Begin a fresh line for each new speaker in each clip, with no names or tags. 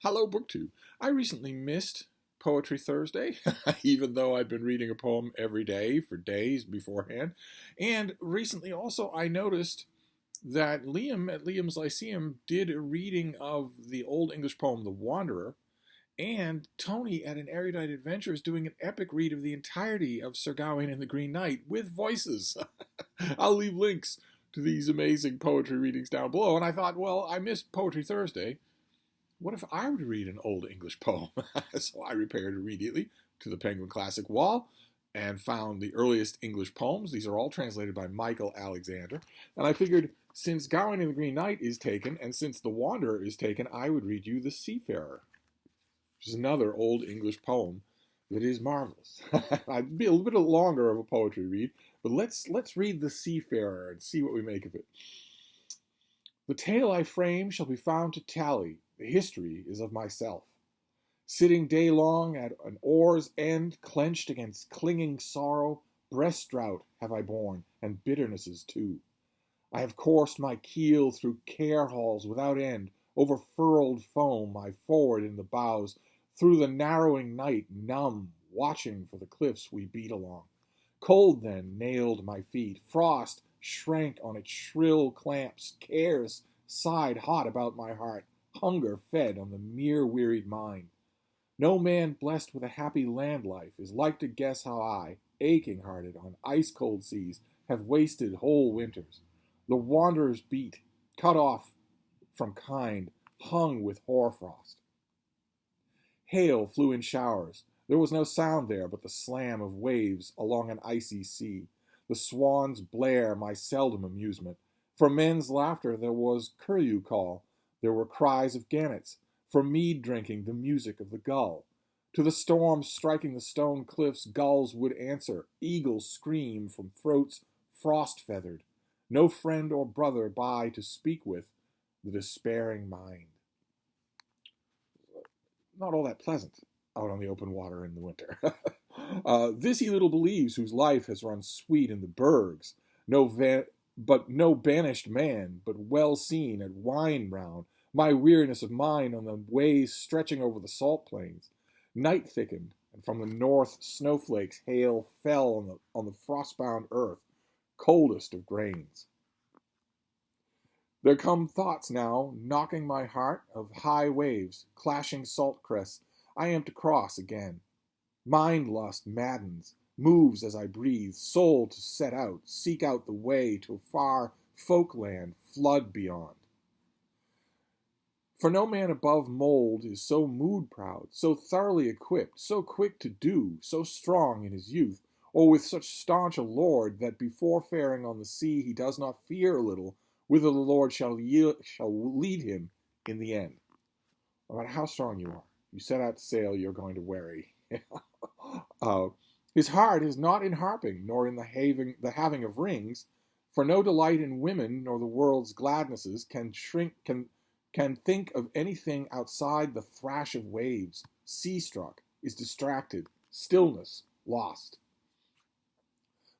Hello, BookTube. I recently missed Poetry Thursday, even though I'd been reading a poem every day for days beforehand. And recently also I noticed that Liam at Liam's Lyceum did a reading of the Old English poem The Wanderer, and Tony at an Erudite Adventure is doing an epic read of the entirety of Sir Gawain and the Green Knight with voices. I'll leave links to these amazing poetry readings down below. And I thought, well, I missed Poetry Thursday. What if I were to read an Old English poem? So I repaired immediately to the Penguin Classic wall and found the earliest English poems. These are all translated by Michael Alexander. And I figured since Gawain and the Green Knight is taken, and since The Wanderer is taken, I would read you The Seafarer, which is another Old English poem that is marvelous. It'd be a little bit longer of a poetry read, but let's read The Seafarer and see what we make of it. The tale I frame shall be found to tally. The history is of myself. Sitting day long at an oar's end, clenched against clinging sorrow, breast drought have I borne, and bitternesses too. I have coursed my keel through care halls without end, over furled foam I forward in the bows, through the narrowing night, numb, watching for the cliffs we beat along. Cold then nailed my feet, frost shrank on its shrill clamps, cares sighed hot about my heart, hunger fed on the mere wearied mind. No man blessed with a happy land life is like to guess how I, aching-hearted on ice-cold seas, have wasted whole winters. The wanderer's beat, cut off from kind, hung with hoarfrost. Hail flew in showers. There was no sound there but the slam of waves along an icy sea. The swans' blare my seldom amusement. For men's laughter there was curlew call. There were cries of gannets. For mead drinking the music of the gull. To the storm striking the stone cliffs gulls would answer. Eagles scream from throats frost-feathered. No friend or brother by to speak with the despairing mind. Not all that pleasant out on the open water in the winter. This he little believes, whose life has run sweet in the bergs, but no banished man, but well seen at wine brown, my weariness of mind on the ways stretching over the salt plains. Night thickened, and from the north snowflakes hail fell on the frost-bound earth, coldest of grains. There come thoughts now, knocking my heart, of high waves, clashing salt crests, I am to cross again. Mind lust maddens, moves as I breathe, soul to set out, seek out the way to far folkland, flood beyond. For no man above mold is so mood-proud, so thoroughly equipped, so quick to do, so strong in his youth, or with such staunch a lord, that before faring on the sea he does not fear a little whither the Lord shall lead him in the end. No matter how strong you are, you set out to sail, you're going to weary. His heart is not in harping, nor in the having of rings, for no delight in women nor the world's gladnesses can think of anything outside the thrash of waves. Sea-struck, is distracted, stillness lost.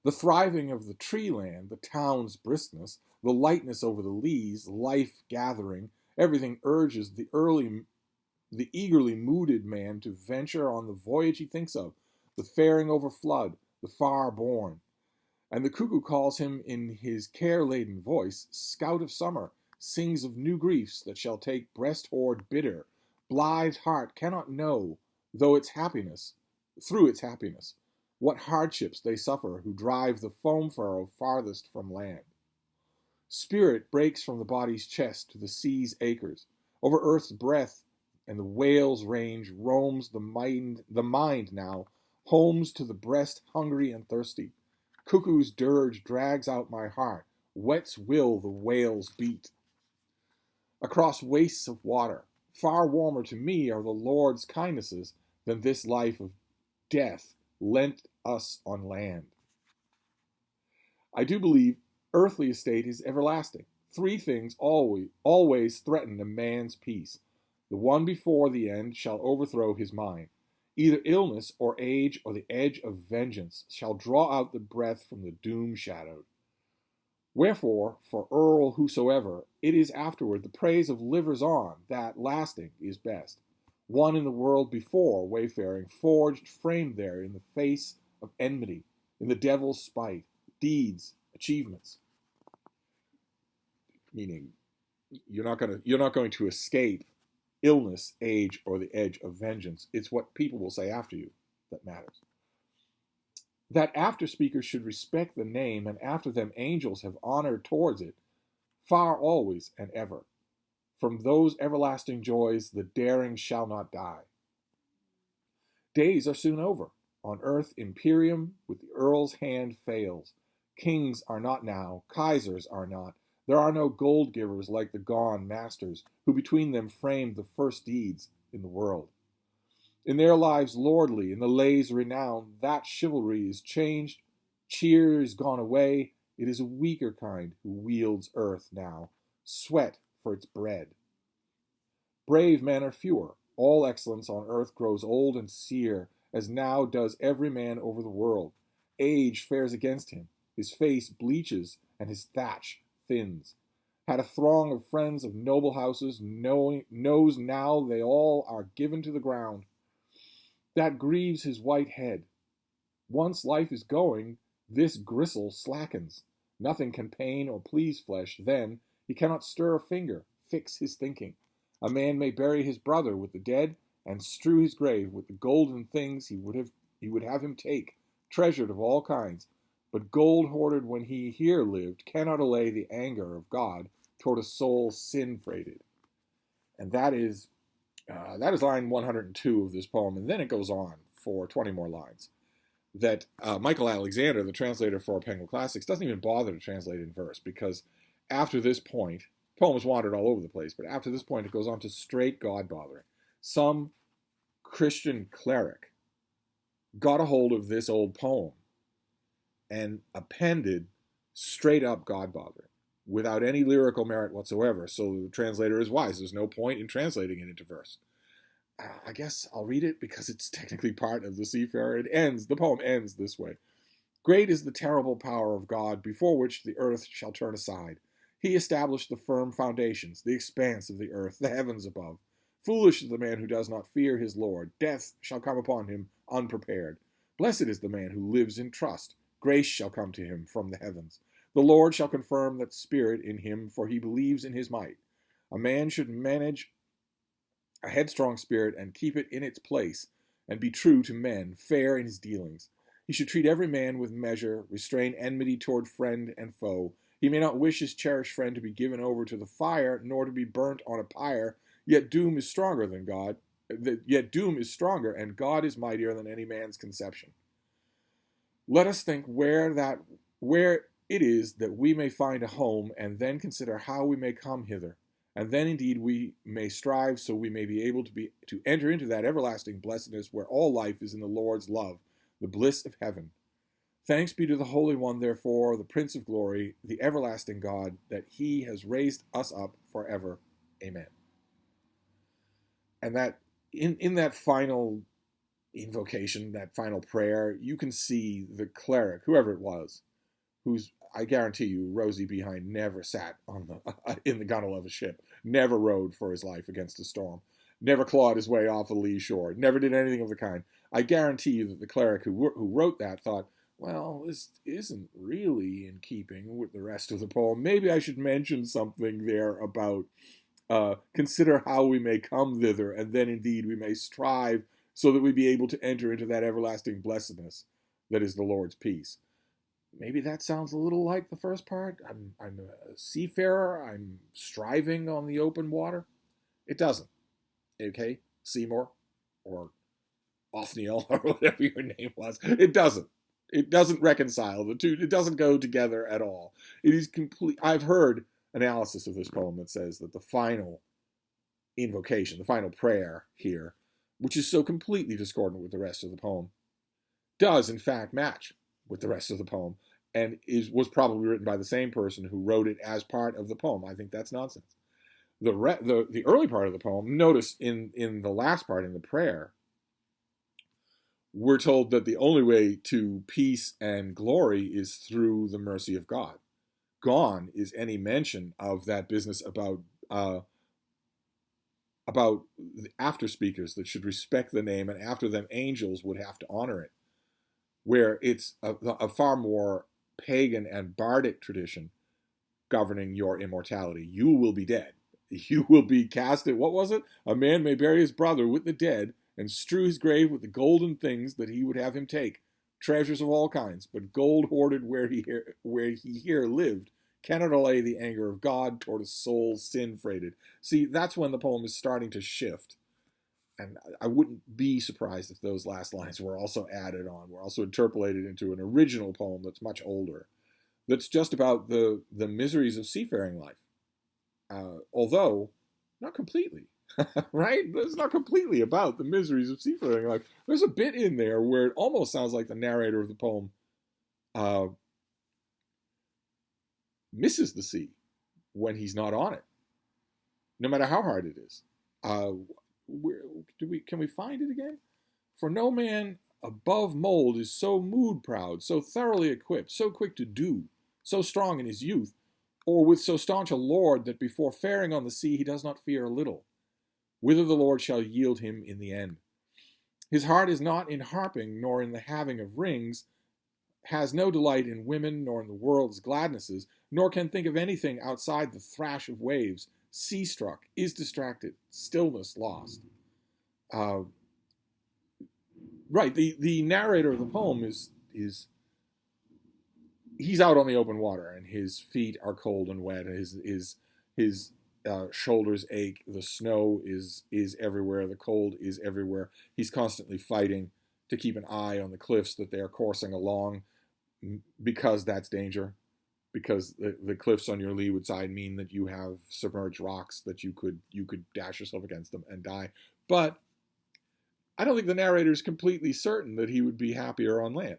The thriving of the tree land, the town's briskness, the lightness over the leas, life gathering, everything urges the eagerly mooded man to venture on the voyage he thinks of, the faring over flood, the far born. And the cuckoo calls him in his care-laden voice, scout of summer, sings of new griefs that shall take breast-hoard bitter. Blithe heart cannot know, through its happiness, what hardships they suffer who drive the foam furrow farthest from land. Spirit breaks from the body's chest to the sea's acres. Over earth's breadth and the whale's range roams the mind now, homes to the breast hungry and thirsty. Cuckoo's dirge drags out my heart, wets will the whale's beat. Across wastes of water, far warmer to me are the Lord's kindnesses than this life of death lent us on land. I do believe earthly estate is everlasting. Three things always threaten a man's peace. The one before the end shall overthrow his mind. Either illness or age or the edge of vengeance shall draw out the breath from the doom shadowed. Wherefore, for Earl whosoever, it is afterward the praise of livers on that lasting is best. One in the world before, wayfaring, forged, framed there in the face of enmity, in the devil's spite, deeds, achievements. Meaning, you're not going to escape illness, age, or the edge of vengeance. It's what people will say after you that matters. That after speakers should respect the name, and after them angels have honor towards it, far always and ever. From those everlasting joys the daring shall not die. Days are soon over. On earth imperium with the earl's hand fails. Kings are not now, Kaisers are not. There are no gold givers like the gone masters, who between them framed the first deeds in the world. In their lives lordly, in the lays renowned, that chivalry is changed, cheer is gone away. It is a weaker kind who wields earth now, sweat for its bread. Brave men are fewer. All excellence on earth grows old and sere, as now does every man over the world. Age fares against him. His face bleaches, and his thatch thins. Had a throng of friends of noble houses, knows now they all are given to the ground. That grieves his white head. Once life is going, this gristle slackens. Nothing can pain or please flesh. Then he cannot stir a finger, fix his thinking. A man may bury his brother with the dead, and strew his grave with the golden things he would have him take, treasured of all kinds. But gold hoarded when he here lived cannot allay the anger of God toward a soul sin-freighted. And that is line 102 of this poem, and then it goes on for 20 more lines. That Michael Alexander, the translator for Penguin Classics, doesn't even bother to translate in verse, because after this point, the poem has wandered all over the place, but after this point it goes on to straight God-bothering. Some Christian cleric got a hold of this old poem and appended straight up God-bothering without any lyrical merit whatsoever. So the translator is wise. There's no point in translating it into verse. I guess I'll read it because it's technically part of the Seafarer. The poem ends this way. Great is the terrible power of God, before which the earth shall turn aside. He established the firm foundations, the expanse of the earth, the heavens above. Foolish is the man who does not fear his Lord. Death shall come upon him unprepared. Blessed is the man who lives in trust. Grace shall come to him from the heavens. The Lord shall confirm that spirit in him, for he believes in his might. A man should manage a headstrong spirit and keep it in its place, and be true to men, fair in his dealings. He should treat every man with measure, restrain enmity toward friend and foe. He may not wish his cherished friend to be given over to the fire, nor to be burnt on a pyre. Yet doom is stronger than God. Yet doom is stronger, and God is mightier than any man's conception. Let us think where it is that we may find a home, and then consider how we may come hither. And then indeed we may strive so we may be able to enter into that everlasting blessedness where all life is in the Lord's love, the bliss of heaven. Thanks be to the Holy One, therefore, the Prince of Glory, the everlasting God, that he has raised us up forever. Amen. And that in that final invocation, that final prayer, you can see the cleric, whoever it was, who's, I guarantee you, Rosie Behind never sat on in the gunwale of a ship, never rowed for his life against a storm, never clawed his way off a lee shore, never did anything of the kind. I guarantee you that the cleric who wrote that thought, well, this isn't really in keeping with the rest of the poem. Maybe I should mention something there about consider how we may come thither, and then indeed we may strive so that we be able to enter into that everlasting blessedness that is the Lord's peace. Maybe that sounds a little like the first part. I'm a seafarer. I'm striving on the open water. It doesn't. Okay? Seymour or Othniel or whatever your name was. It doesn't. It doesn't reconcile the two. It doesn't go together at all. It is complete. I've heard analysis of this poem that says that the final invocation, the final prayer here, which is so completely discordant with the rest of the poem, does in fact match with the rest of the poem, and was probably written by the same person who wrote it as part of the poem. I think that's nonsense. The early part of the poem, notice in the last part, in the prayer, we're told that the only way to peace and glory is through the mercy of God. Gone is any mention of that business about about the after speakers that should respect the name, and after them angels would have to honor it, where it's a far more pagan and bardic tradition governing your immortality. You will be dead. You will be casted. What was it? A man may bury his brother with the dead and strew his grave with the golden things that he would have him take, treasures of all kinds, but gold hoarded where he here lived cannot allay the anger of God toward a soul sin freighted. See, that's when the poem is starting to shift. And I wouldn't be surprised if those last lines were also added on, were also interpolated into an original poem that's much older, that's just about the miseries of seafaring life. Although, not completely, right? It's not completely about the miseries of seafaring life. There's a bit in there where it almost sounds like the narrator of the poem uh, misses the sea when he's not on it, no matter how hard it is. Can we find it again? For no man above mold is so mood proud, so thoroughly equipped, so quick to do, so strong in his youth, or with so staunch a lord that before faring on the sea he does not fear a little, whither the Lord shall yield him in the end. His heart is not in harping, nor in the having of rings, has no delight in women, nor in the world's gladnesses, nor can think of anything outside the thrash of waves, sea-struck, is distracted, stillness lost. Right, the narrator of the poem is he's out on the open water, and his feet are cold and wet. His shoulders ache. The snow is everywhere. The cold is everywhere. He's constantly fighting to keep an eye on the cliffs that they are coursing along, because that's danger. Because the cliffs on your leeward side mean that you have submerged rocks that you could dash yourself against them and die. But I don't think the narrator is completely certain that he would be happier on land.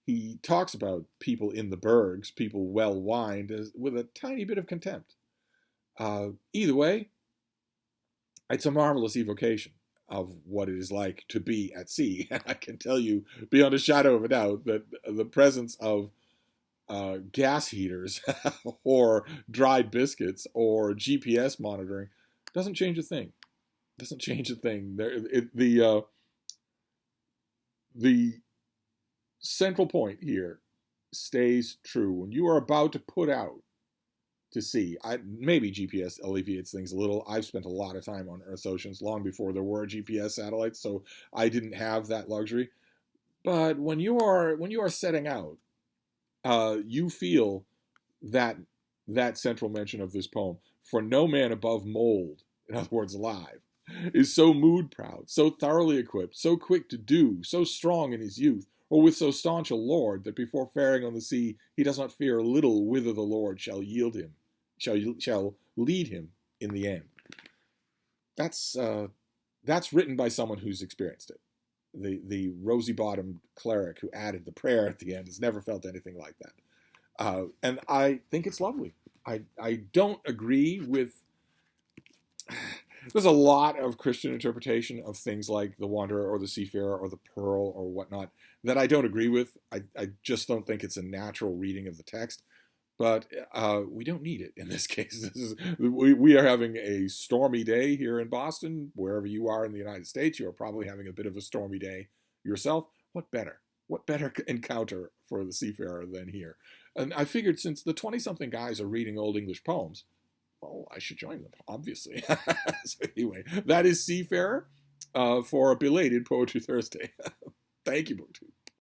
He talks about people in the bergs, people well wined, with a tiny bit of contempt. Either way, it's a marvelous evocation of what it is like to be at sea. And I can tell you beyond a shadow of a doubt that the presence of gas heaters or dried biscuits or GPS monitoring doesn't change a thing. Doesn't change a thing. The central point here stays true. When you are about to put out to sea, maybe GPS alleviates things a little. I've spent a lot of time on Earth's oceans long before there were GPS satellites, so I didn't have that luxury. But when you are setting out, you feel that central mention of this poem. For no man above mold, in other words, alive, is so mood proud, so thoroughly equipped, so quick to do, so strong in his youth, or with so staunch a lord that before faring on the sea he does not fear a little whither the Lord shall yield him, shall lead him in the end. That's written by someone who's experienced it. The rosy-bottomed cleric who added the prayer at the end has never felt anything like that. And I think it's lovely. I don't agree with... There's a lot of Christian interpretation of things like the Wanderer or the Seafarer or the Pearl or whatnot that I don't agree with. I just don't think it's a natural reading of the text. But we don't need it in this case. We are having a stormy day here in Boston. Wherever you are in the United States, you are probably having a bit of a stormy day yourself. What better? What better encounter for the Seafarer than here? And I figured since the 20-something guys are reading Old English poems, well, I should join them, obviously. So anyway, that is Seafarer for a belated Poetry Thursday. Thank you, BookTube.